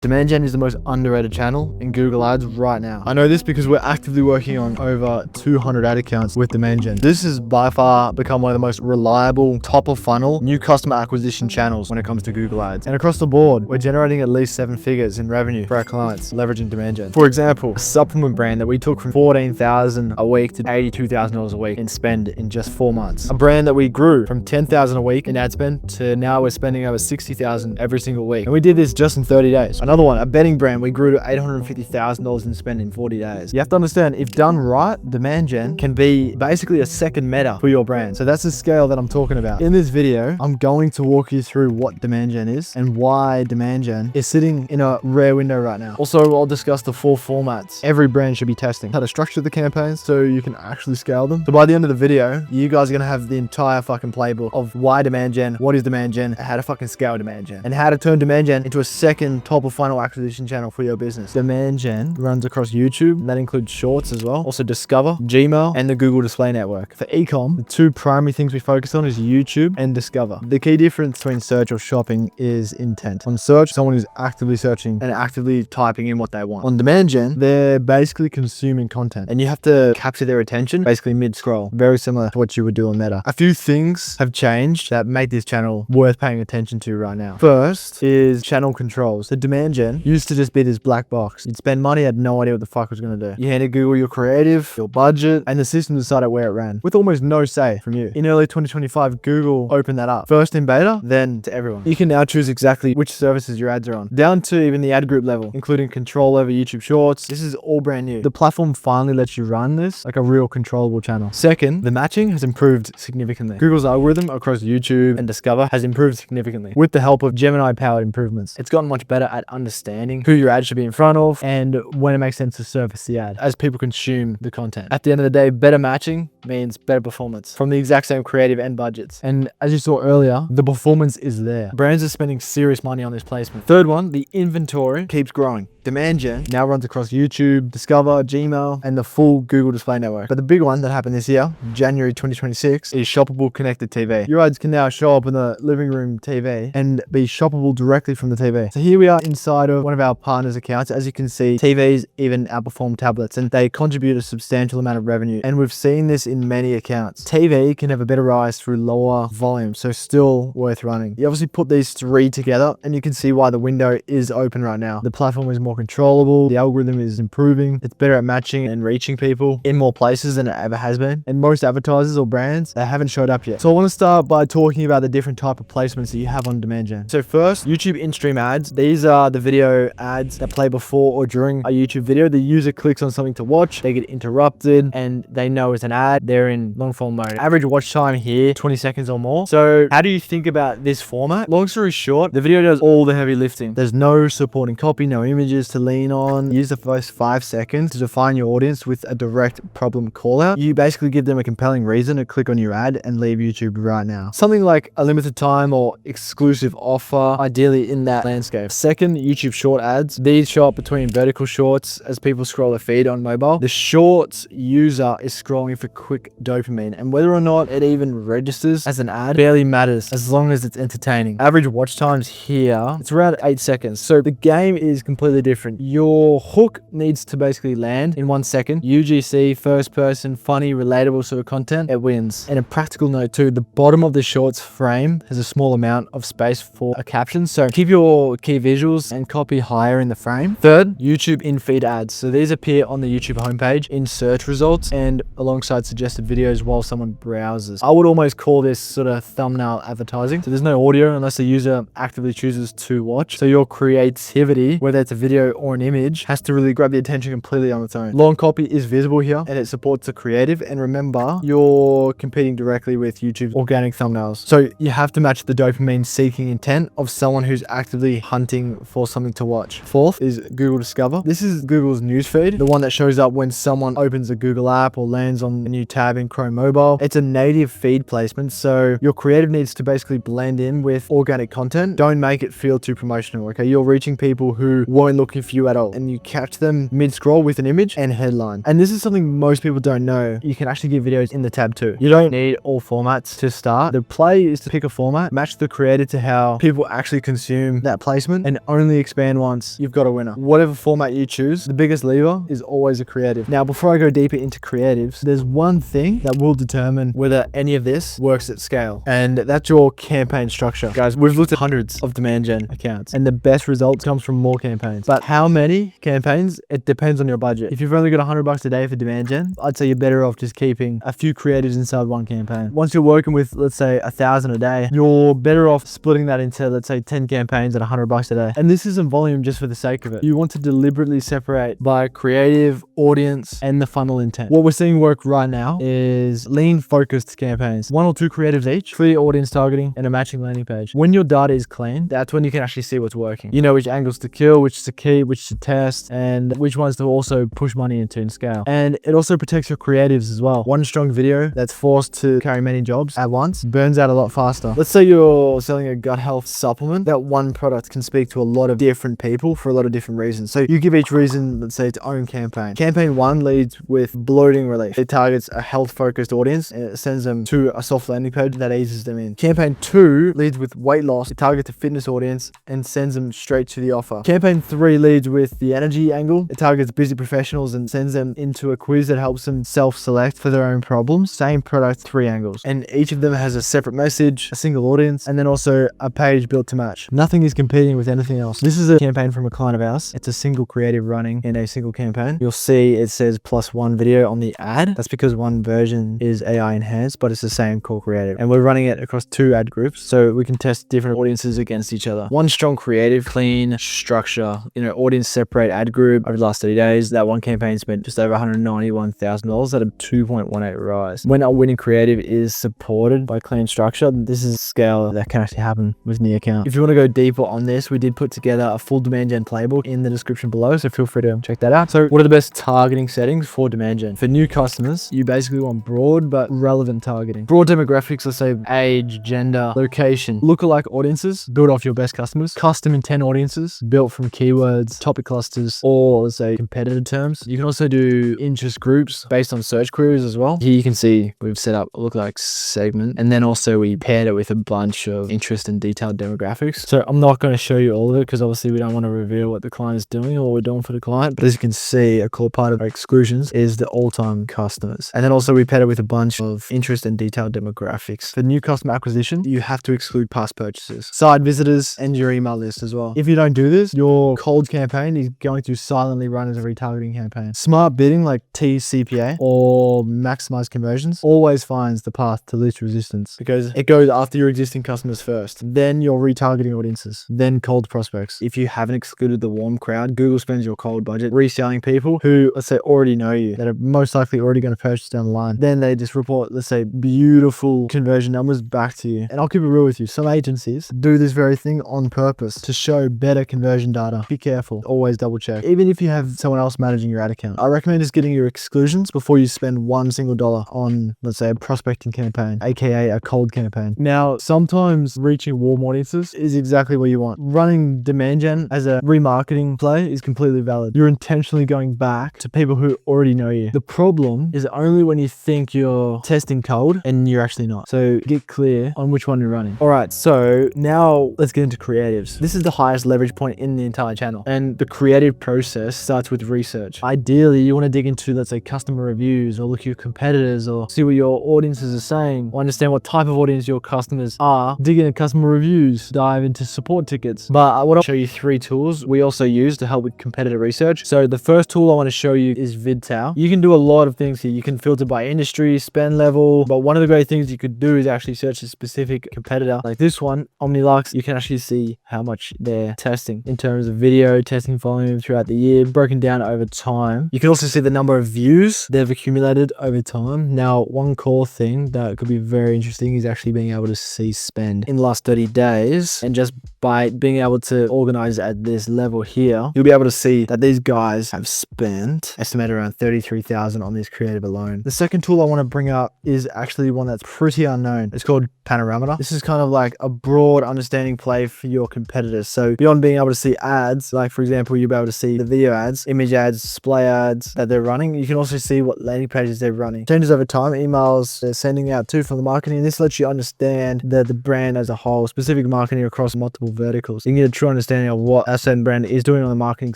Demand gen is the most underrated channel in Google Ads right now. I know this because we're actively working on over 200 ad accounts with demand gen. This has by far become one of the most reliable, top of funnel, new customer acquisition channels when it comes to Google Ads. And across the board, we're generating at least 7 figures in revenue for our clients leveraging demand gen. For example, a supplement brand that we took from $14,000 a week to $82,000 a week in spend in just 4 months. A brand that we grew from $10,000 a week in ad spend to now we're spending over $60,000 every single week. And we did this just in 30 days. Another one, a betting brand, we grew to $850,000 in spend in 40 days. You have to understand, if done right, demand gen can be basically a second meta for your brand. So that's the scale that I'm talking about. In this video, I'm going to walk you through what demand gen is and why demand gen is sitting in a rare window right now. Also, I'll discuss the 4 formats every brand should be testing, how to structure the campaigns so you can actually scale them. So by the end of the video, you guys are gonna have the entire fucking playbook of why demand gen, what is demand gen, and how to fucking scale demand gen, and how to turn demand gen into a second top of funnel acquisition channel for your business. Demand gen runs across YouTube, and that includes shorts as well. Also Discover, Gmail, and the Google Display Network. For ecom, the 2 primary things we focus on is YouTube and Discover. The key difference between search or shopping is intent. On search, someone who's actively searching and actively typing in what they want. On demand gen, they're basically consuming content, and you have to capture their attention basically mid-scroll, very similar to what you would do on Meta. A few things have changed that make this channel worth paying attention to right now. First is channel controls. The demand gen used to just be this black box. You'd spend money, had no idea what the fuck it was going to do. You handed Google your creative, your budget, and the system decided where it ran, with almost no say from you. In early 2025, Google opened that up. First in beta, then to everyone. You can now choose exactly which services your ads are on, down to even the ad group level, including control over YouTube Shorts. This is all brand new. The platform finally lets you run this like a real controllable channel. Second, the matching has improved significantly. Google's algorithm across YouTube and Discover has improved significantly with the help of Gemini-powered improvements. It's gotten much better at understanding who your ad should be in front of and when it makes sense to surface the ad as people consume the content. At the end of the day, better matching means better performance from the exact same creative and budgets. And as you saw earlier, the performance is there. Brands are spending serious money on this placement. Third one, the inventory keeps growing. Demand gen now runs across YouTube, Discover, Gmail, and the full Google Display Network. But the big one that happened this year, January 2026, is shoppable connected TV. Your ads can now show up in the living room TV and be shoppable directly from the TV. So here we are inside of one of our partners' accounts. As you can see, TVs even outperform tablets, and they contribute a substantial amount of revenue. And we've seen this in many accounts. TV can have a better rise through lower volume, so still worth running. You obviously put these 3 together, and you can see why the window is open right now. The platform is more controllable, the algorithm is improving, it's better at matching and reaching people in more places than it ever has been, and most advertisers or brands, they haven't showed up yet. So I want to start by talking about the different type of placements that you have on demand gen. So first, YouTube in-stream ads. These are the video ads that play before or during a YouTube video. The user clicks on something to watch, they get interrupted, and they know it's an ad. They're in long form mode. Average watch time here, 20 seconds or more. So how do you think about this format? Long story short, the video does all the heavy lifting. There's no supporting copy, no images to lean on. Use the first 5 seconds to define your audience with a direct problem call out. You basically give them a compelling reason to click on your ad and leave YouTube right now. Something like a limited time or exclusive offer, ideally in that landscape. Second, YouTube short ads. These show up between vertical shorts as people scroll their feed on mobile. The shorts user is scrolling for quick dopamine, and whether or not it even registers as an ad barely matters as long as it's entertaining. Average watch times here, it's around 8 seconds. So the game is completely different. Your hook needs to basically land in 1 second. UGC, first person, funny, relatable sort of content, it wins. And a practical note too, the bottom of the shorts frame has a small amount of space for a caption. So keep your key visuals and copy higher in the frame. Third, YouTube in-feed ads. So these appear on the YouTube homepage in search results and alongside suggested videos while someone browses. I would almost call this sort of thumbnail advertising. So there's no audio unless the user actively chooses to watch. So your creativity, whether it's a video or an image, has to really grab the attention completely on its own. Long copy is visible here and it supports the creative. And remember, you're competing directly with YouTube's organic thumbnails. So you have to match the dopamine seeking intent of someone who's actively hunting for something to watch. Fourth is Google Discover. This is Google's newsfeed, the one that shows up when someone opens a Google app or lands on a new tab in Chrome mobile. It's a native feed placement, so your creative needs to basically blend in with organic content. Don't make it feel too promotional, okay? You're reaching people who weren't looking for you at all, and you catch them mid-scroll with an image and headline. And this is something most people don't know. You can actually give videos in the tab too. You don't need all formats to start. The play is to pick a format, match the creator to how people actually consume that placement, and only only expand once, you've got a winner. Whatever format you choose, the biggest lever is always a creative. Now, before I go deeper into creatives, there's one thing that will determine whether any of this works at scale, and that's your campaign structure. Guys, we've looked at hundreds of demand gen accounts, and the best results comes from more campaigns. But how many campaigns? It depends on your budget. If you've only got $100 a day for demand gen, I'd say you're better off just keeping a few creatives inside one campaign. Once you're working with, let's say, 1,000 a day, you're better off splitting that into, let's say, 10 campaigns at $100 a day. And this isn't volume just for the sake of it. You want to deliberately separate by creative, audience, and the funnel intent. What we're seeing work right now is lean focused campaigns, 1 or 2 creatives each, clear audience targeting, and a matching landing page. When your data is clean, that's when you can actually see what's working. You know which angles to kill, which to keep, which to test, and which ones to also push money into and scale. And it also protects your creatives as well. One strong video that's forced to carry many jobs at once burns out a lot faster. Let's say you're selling a gut health supplement. That one product can speak to a lot of different people for a lot of different reasons. So you give each reason, let's say, its own campaign. Campaign 1 leads with bloating relief. It targets a health focused audience and it sends them to a soft landing page that eases them in. Campaign 2 leads with weight loss. It targets a fitness audience and sends them straight to the offer. Campaign 3 leads with the energy angle. It targets busy professionals and sends them into a quiz that helps them self-select for their own problems. Same product, 3 angles. And each of them has a separate message, a single audience, and then also a page built to match. Nothing is competing with anything else. This is a campaign from a client of ours. It's a single creative running in a single campaign. You'll see it says +1 video on the ad. That's because one version is AI enhanced, but it's the same core creative. And we're running it across 2 ad groups, so we can test different audiences against each other. One strong creative, clean structure, audience separate ad group over the last 30 days. That one campaign spent just over $191,000 at a 2.18 rise. When our winning creative is supported by clean structure, this is scale that can actually happen with the account. If you want to go deeper on this, we did put together a full demand gen playbook in the description below, so feel free to check that out. So what are the best targeting settings for demand gen? For new customers, you basically want broad but relevant targeting. Broad demographics, let's say age, gender, location. Lookalike audiences, build off your best customers. Custom intent audiences, built from keywords, topic clusters, or let's say competitor terms. You can also do interest groups based on search queries as well. Here you can see we've set up a lookalike segment, and then also we paired it with a bunch of interest and detailed demographics. So I'm not going to show you all of it because obviously we don't want to reveal what the client is doing or what we're doing for the client. But as you can see, a core part of our exclusions is the all-time customers. And then also we paired it with a bunch of interest and detailed demographics. For new customer acquisition, you have to exclude past purchases, site visitors, and your email list as well. If you don't do this, your cold campaign is going to silently run as a retargeting campaign. Smart bidding like TCPA or maximize conversions always finds the path to least resistance because it goes after your existing customers first, then your retargeting audiences, then cold prospects. If you haven't excluded the warm crowd, Google spends your cold budget reselling people who, let's say, already know you, that are most likely already going to purchase down the line. Then they just report, let's say, beautiful conversion numbers back to you. And I'll keep it real with you. Some agencies do this very thing on purpose to show better conversion data. Be careful. Always double check. Even if you have someone else managing your ad account, I recommend just getting your exclusions before you spend $1 single on, let's say, a prospecting campaign, aka a cold campaign. Now, sometimes reaching warm audiences is exactly what you want. Running demand gen as a remarketing play is completely valid. You're intentionally going back to people who already know you. The problem is only when you think you're testing cold and you're actually not. So get clear on which one you're running. All right, so now let's get into creatives. This is the highest leverage point in the entire channel. And the creative process starts with research. Ideally, you want to dig into, let's say, customer reviews or look at your competitors or see what your audiences are saying or understand what type of audience your customers are. Dig into customer reviews, dive into support tickets. But I want to show you 3 tools we also use to help with competitor research. So the first tool I want to show you is VidTower. You can do a lot of things here. You can filter by industry, spend level, but one of the great things you could do is actually search a specific competitor. Like this one, OmniLux, you can actually see how much they're testing in terms of video testing volume throughout the year, broken down over time. You can also see the number of views they've accumulated over time. Now, one core thing that could be very interesting is actually being able to see spend in the last 30 days. And just by being able to organize at this level here, you'll be able to see that these guys have spent, estimated around $33,000 on this creative alone. The second tool I want to bring up is actually one that's pretty unknown. It's called Panoramata. This is kind of like a broad understanding play for your competitors. So beyond being able to see ads, like for example, you'll be able to see the video ads, image ads, display ads that they're running. You can also see what landing pages they're running. Changes over time, emails they're sending out too from the marketing. This lets you understand the brand as a whole, specific marketing across multiple verticals. You can get a true understanding understanding of what a certain brand is doing on the marketing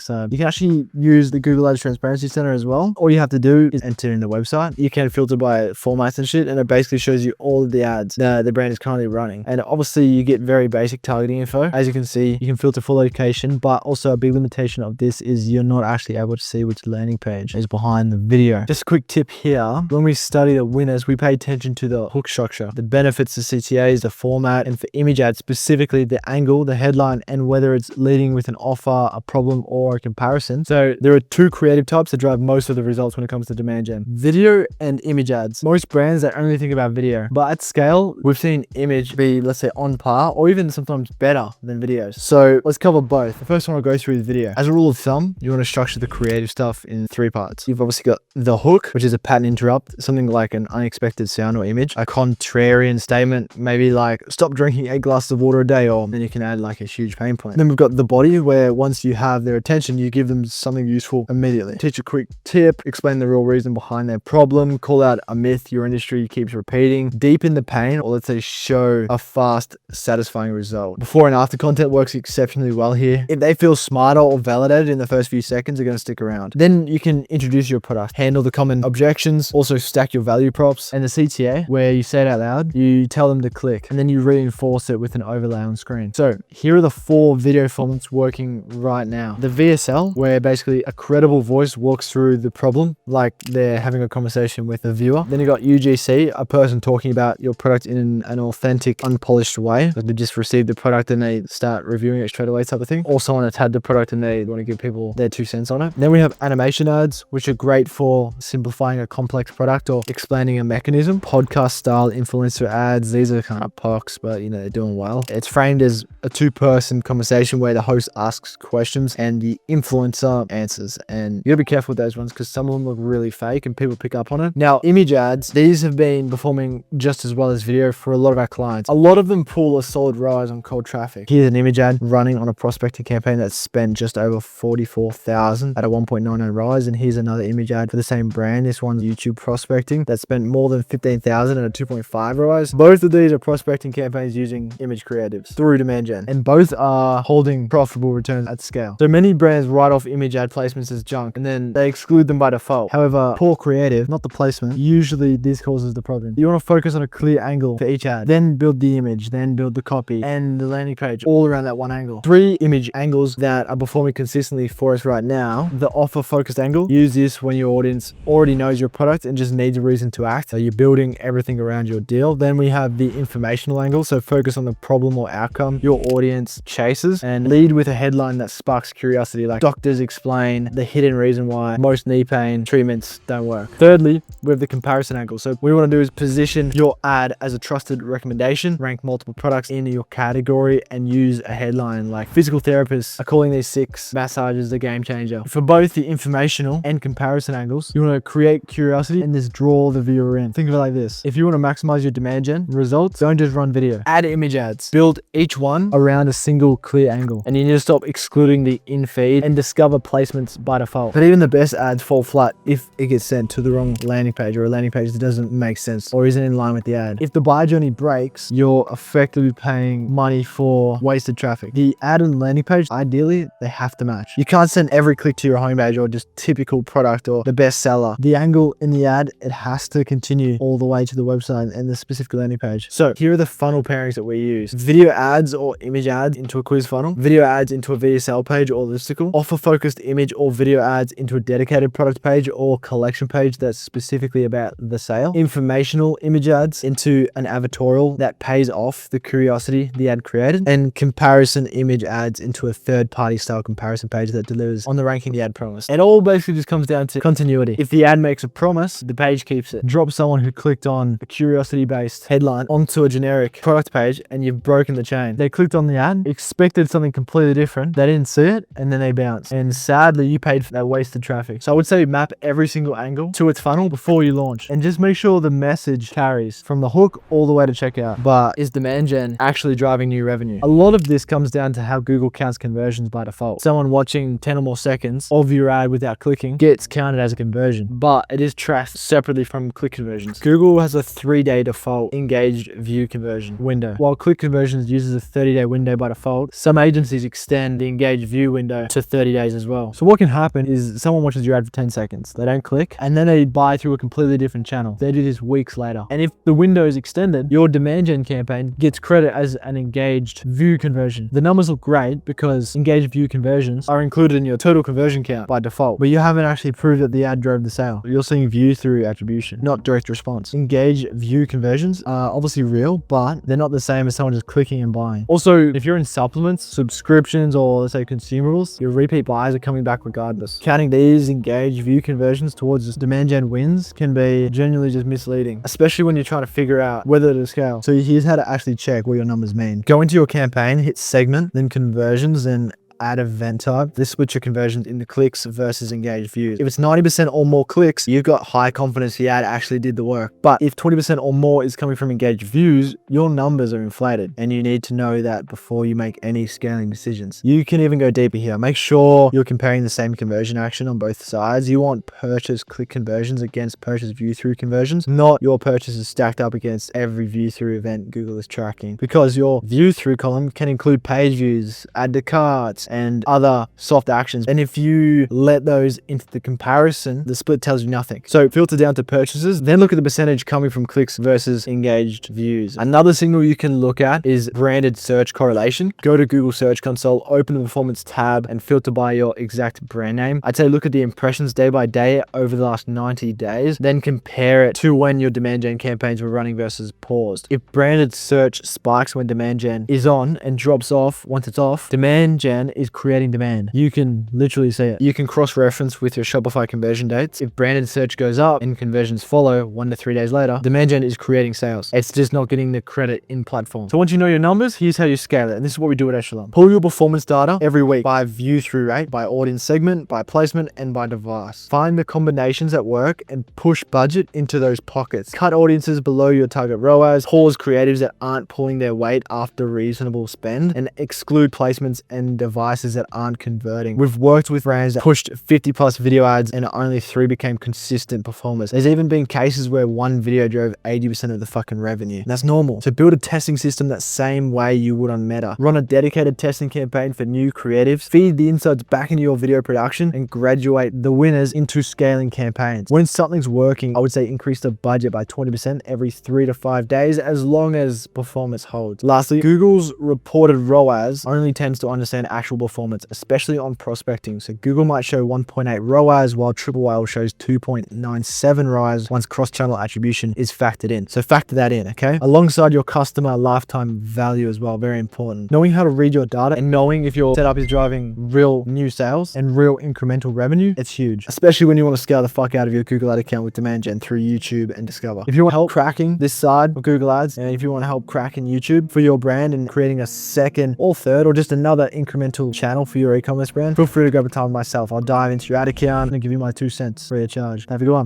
side. You can actually use the Google Ads Transparency Center as well. All you have to do is enter in the website. You can filter by formats and shit, and it basically shows you all of the ads that the brand is currently running. And obviously you get very basic targeting info. As you can see, you can filter for location, but also a big limitation of this is you're not actually able to see which landing page is behind the video. Just a quick tip here. When we study the winners, we pay attention to the hook structure, the benefits to CTAs, the format, and for image ads, specifically the angle, the headline, and whether it's leading with an offer, a problem, or a comparison. So there are two creative types that drive most of the results when it comes to demand gen: video and image ads. Most brands that only think about video, but at scale, we've seen image be, let's say, on par or even sometimes better than videos. So let's cover both. The first one I'll go through is video. As a rule of thumb, you want to structure the creative stuff in three parts. You've obviously got the hook, which is a pattern interrupt, something like an unexpected sound or image, a contrarian statement, maybe like stop drinking 8 glasses of water a day, or then you can add like a huge pain point. Then we've got the body, where once you have their attention, you give them something useful immediately. Teach a quick tip, explain the real reason behind their problem, call out a myth your industry keeps repeating, deepen the pain, or let's say show a fast, satisfying result. Before and after content works exceptionally well here. If they feel smarter or validated in the first few seconds, they're going to stick around. Then you can introduce your product, handle the common objections, also stack your value props. And the CTA, where you say it out loud, you tell them to click, and then you reinforce it with an overlay on screen. So here are the 4 video formats working right now. The VSL, where basically a credible voice walks through the problem like they're having a conversation with a viewer. Then you got UGC, a person talking about your product in an authentic, unpolished way. Like they just received the product and they start reviewing it straight away type of thing. Or someone that's had the product and they want to give people their 2 cents on it. Then we have animation ads, which are great for simplifying a complex product or explaining a mechanism. Podcast style influencer ads, these are kind of pox, but you know, they're doing well. It's framed as a 2-person conversation where the host asks questions and the influencer answers. And you gotta be careful with those ones because some of them look really fake and people pick up on it. Now, image ads, these have been performing just as well as video for a lot of our clients. A lot of them pull a solid rise on cold traffic. Here's an image ad running on a prospecting campaign that's spent just over 44,000 at a 1.99 rise. And here's another image ad for the same brand. This one's YouTube prospecting that spent more than 15,000 at a 2.5 rise. Both of these are prospecting campaigns using image creatives through demand gen, and both are holding profitable returns at scale. So many brands write off image ad placements as junk and then they exclude them by default. However, poor creative, not the placement, usually this causes the problem. You want to focus on a clear angle for each ad, then build the image, then build the copy and the landing page all around that one angle. 3 image angles that are performing consistently for us right now. The offer focused angle, use this when your audience already knows your product and just needs a reason to act. So you're building everything around your deal. Then we have the informational angle, so focus on the problem or outcome your audience chases and lead with a headline that sparks curiosity, like doctors explain the hidden reason why most knee pain treatments don't work. Thirdly, we have the comparison angle. So what we want to do is position your ad as a trusted recommendation, rank multiple products in your category, and use a headline like physical therapists are calling these 6 massages a game changer. For both the informational and comparison angles, you want to create curiosity and just draw the viewer in. Think of it like this: if you want to maximize your demand gen results, don't just run video, add image ads, build each one around a single clear angle, and you need to stop excluding the in-feed and discover placements by default. But even the best ads fall flat if it gets sent to the wrong landing page, or a landing page that doesn't make sense or isn't in line with the ad. If the buyer journey breaks, you're effectively paying money for wasted traffic. The ad and landing page, ideally, they have to match. You can't send every click to your homepage or just typical product or the best seller. The angle in the ad, it has to continue all the way to the website and the specific landing page. So here are the funnel pairings that we use: video ads or image ads into a quiz funnel, video ads into a VSL page or listicle, offer focused image or video ads into a dedicated product page or collection page that's specifically about the sale, informational image ads into an avatorial that pays off the curiosity the ad created, and comparison image ads into a third-party style comparison page that delivers on the ranking the ad promised. It all basically just comes down to continuity. If the ad makes a promise, the page keeps it. Drop someone who clicked on a curiosity-based headline onto a generic product page and you've broken the chain. They clicked on the ad, expected something completely different, they didn't see it, and then they bounced. And sadly, you paid for that wasted traffic. So I would say map every single angle to its funnel before you launch, and just make sure the message carries from the hook all the way to checkout. But is demand gen actually driving new revenue? A lot of this comes down to how Google counts conversions by default. Someone watching 10 or more seconds of your ad without clicking gets counted as a conversion, but it is tracked separately from click conversions. Google has a 3-day default engaged view conversion window, while click conversions uses a 30-day window by default. Some Some agencies extend the engaged view window to 30 days as well. So what can happen is someone watches your ad for 10 seconds, they don't click, and then they buy through a completely different channel. They do this weeks later. And if the window is extended, your demand gen campaign gets credit as an engaged view conversion. The numbers look great because engaged view conversions are included in your total conversion count by default, but you haven't actually proved that the ad drove the sale. You're seeing view through attribution, not direct response. Engaged view conversions are obviously real, but they're not the same as someone just clicking and buying. Also, if you're in supplements, subscriptions, or let's say consumables, your repeat buyers are coming back regardless. Counting these engaged view conversions towards demand gen wins can be genuinely just misleading, especially when you're trying to figure out whether to scale. So here's how to actually check what your numbers mean. Go into your campaign, hit segment, then conversions, then add event type. This splits your conversions into clicks versus engaged views. If it's 90% or more clicks, you've got high confidence the ad actually did the work. But if 20% or more is coming from engaged views, your numbers are inflated, and you need to know that before you make any scaling decisions. You can even go deeper here. Make sure you're comparing the same conversion action on both sides. You want purchase click conversions against purchase view through conversions, not your purchases stacked up against every view through event Google is tracking, because your view through column can include page views, add to carts, and other soft actions. And if you let those into the comparison, the split tells you nothing. So filter down to purchases, then look at the percentage coming from clicks versus engaged views. Another signal you can look at is branded search correlation. Go to Google Search Console, open the performance tab, and filter by your exact brand name. I'd say look at the impressions day by day over the last 90 days, then compare it to when your demand gen campaigns were running versus paused. If branded search spikes when demand gen is on and drops off once it's off, demand gen is creating demand. You can literally see it. You can cross-reference with your Shopify conversion dates. If branded search goes up and conversions follow 1 to 3 days later, demand gen is creating sales. It's just not getting the credit in platform. So once you know your numbers, here's how you scale it. And this is what we do at Echelon. Pull your performance data every week by view through rate, by audience segment, by placement, and by device. Find the combinations that work and push budget into those pockets. Cut audiences below your target ROAS, pause creatives that aren't pulling their weight after reasonable spend, and exclude placements and devices that aren't converting. We've worked with brands that pushed 50 plus video ads and only 3 became consistent performers. There's even been cases where 1 video drove 80% of the fucking revenue. That's normal. So build a testing system that same way you would on Meta. Run a dedicated testing campaign for new creatives, feed the insights back into your video production, and graduate the winners into scaling campaigns. When something's working, I would say increase the budget by 20% every 3 to 5 days, as long as performance holds. Lastly, Google's reported ROAS only tends to understand actual performance, especially on prospecting. So Google might show 1.8 ROAS while Triple Whale shows 2.97 ROAS once cross-channel attribution is factored in. So factor that in, okay? Alongside your customer lifetime value as well, very important. Knowing how to read your data and knowing if your setup is driving real new sales and real incremental revenue, it's huge, especially when you want to scale the fuck out of your Google ad account with demand gen through YouTube and Discover. If you want help cracking this side of Google ads, and if you want to help cracking YouTube for your brand and creating a second or third or just another incremental channel for your e-commerce brand, feel free to grab a time with myself. I'll dive into your ad account and give you my 2 cents free of charge. Have a good one.